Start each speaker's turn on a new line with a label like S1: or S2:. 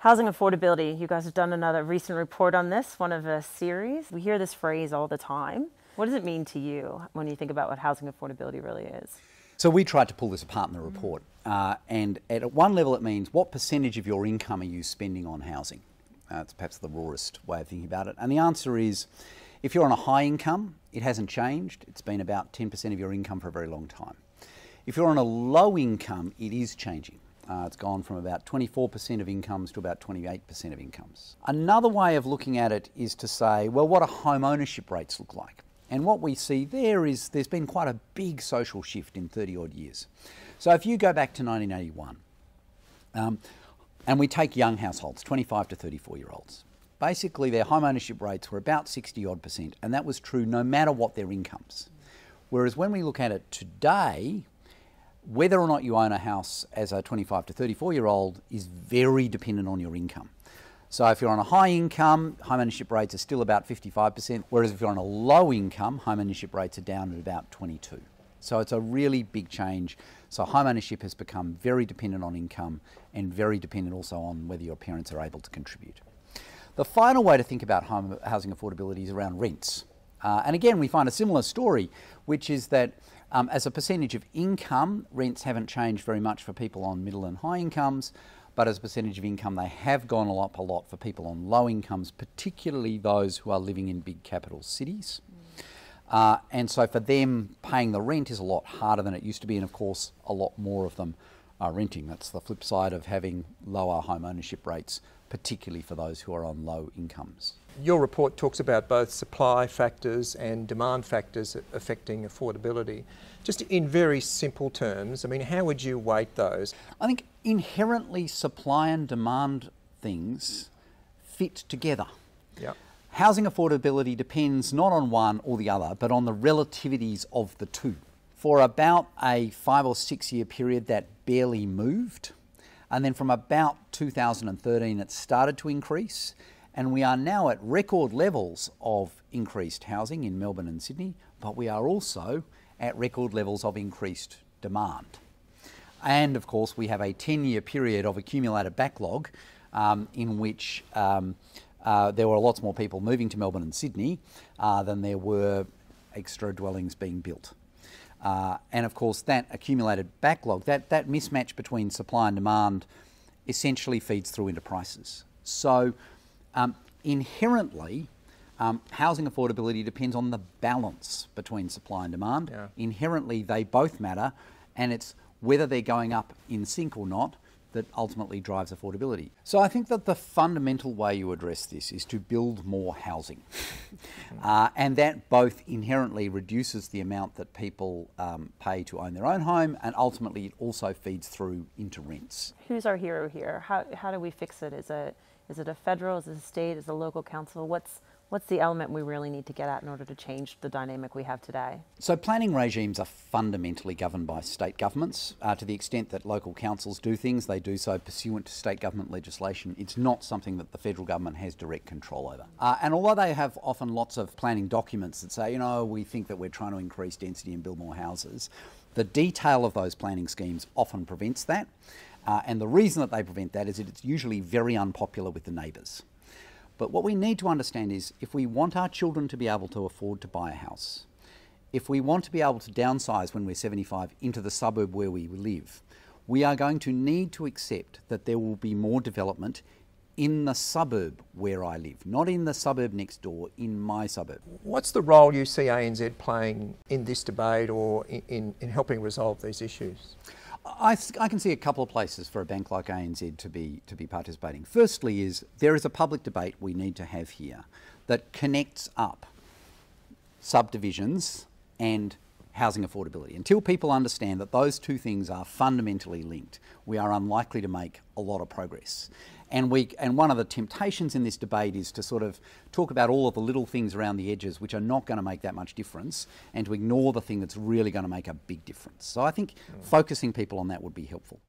S1: Housing affordability. You guys have done another recent report on this, one of a series. We hear this phrase all the time. What does it mean to you when you think about what housing affordability really is?
S2: So we tried to pull this apart in the report. And at one level it means what percentage of your income are you spending on housing? It's perhaps the rawest way of thinking about it. And the answer is, if you're on a high income, it hasn't changed. It's been about 10% of your income for a very long time. If you're on a low income, it is changing. It's gone from about 24% of incomes to about 28% of incomes. Another way of looking at it is to say, well, what do home ownership rates look like? And what we see there is there's been quite a big social shift in 30 odd years. So if you go back to 1981, and we take young households, 25 to 34 year olds, basically their home ownership rates were about 60 odd percent, and that was true no matter what their incomes. Whereas when we look at it today, whether or not you own a house as a 25 to 34 year old is very dependent on your income. So if you're on a high income, home ownership rates are still about 55%, whereas if you're on a low income, home ownership rates are down at about 22%. So it's a really big change. So home ownership has become very dependent on income and very dependent also on whether your parents are able to contribute. The final way to think about housing affordability is around rents. And again, we find a similar story, which is that as a percentage of income, rents haven't changed very much for people on middle and high incomes, but as a percentage of income, they have gone up a lot for people on low incomes, particularly those who are living in big capital cities. And so for them, paying the rent is a lot harder than it used to be, and of course, a lot more of them are renting. That's the flip side of having lower home ownership rates, particularly for those who are on low incomes.
S3: Your report talks about both supply factors and demand factors affecting affordability. Just in very simple terms, I mean, how would you weight those?
S2: I think inherently supply and demand things fit together.
S3: Yep.
S2: Housing affordability depends not on one or the other, but on the relativities of the two. For about a 5 or 6 year period, that barely moved. And then from about 2013, it started to increase. And we are now at record levels of increased housing in Melbourne and Sydney, but we are also at record levels of increased demand. And of course, we have a 10-year period of accumulated backlog in which there were lots more people moving to Melbourne and Sydney than there were extra dwellings being built. And of course, that accumulated backlog, that mismatch between supply and demand essentially feeds through into prices. So inherently, housing affordability depends on the balance between supply and demand.
S3: Yeah.
S2: Inherently, they both matter, and it's whether they're going up in sync or not that ultimately drives affordability. So I think that the fundamental way you address this is to build more housing. And that both inherently reduces the amount that people pay to own their own home, and ultimately it also feeds through into rents.
S1: Who's our hero here? How do we fix it? Is it a federal, is it a state, is it a local council? What's the element we really need to get at in order to change the dynamic we have today?
S2: So planning regimes are fundamentally governed by state governments. To the extent that local councils do things, they do so pursuant to state government legislation. It's not something that the federal government has direct control over. And although they have often lots of planning documents that say, we think that we're trying to increase density and build more houses, the detail of those planning schemes often prevents that. And the reason that they prevent that is that it's usually very unpopular with the neighbours. But what we need to understand is if we want our children to be able to afford to buy a house, if we want to be able to downsize when we're 75 into the suburb where we live, we are going to need to accept that there will be more development in the suburb where I live, not in the suburb next door, in my suburb.
S3: What's the role you see ANZ playing in this debate or in helping resolve these issues?
S2: I can see a couple of places for a bank like ANZ to be participating. Firstly is there is a public debate we need to have here that connects up subdivisions and housing affordability. Until people understand that those two things are fundamentally linked, we are unlikely to make a lot of progress. And one of the temptations in this debate is to sort of talk about all of the little things around the edges which are not going to make that much difference, and to ignore the thing that's really going to make a big difference. So I think focusing people on that would be helpful.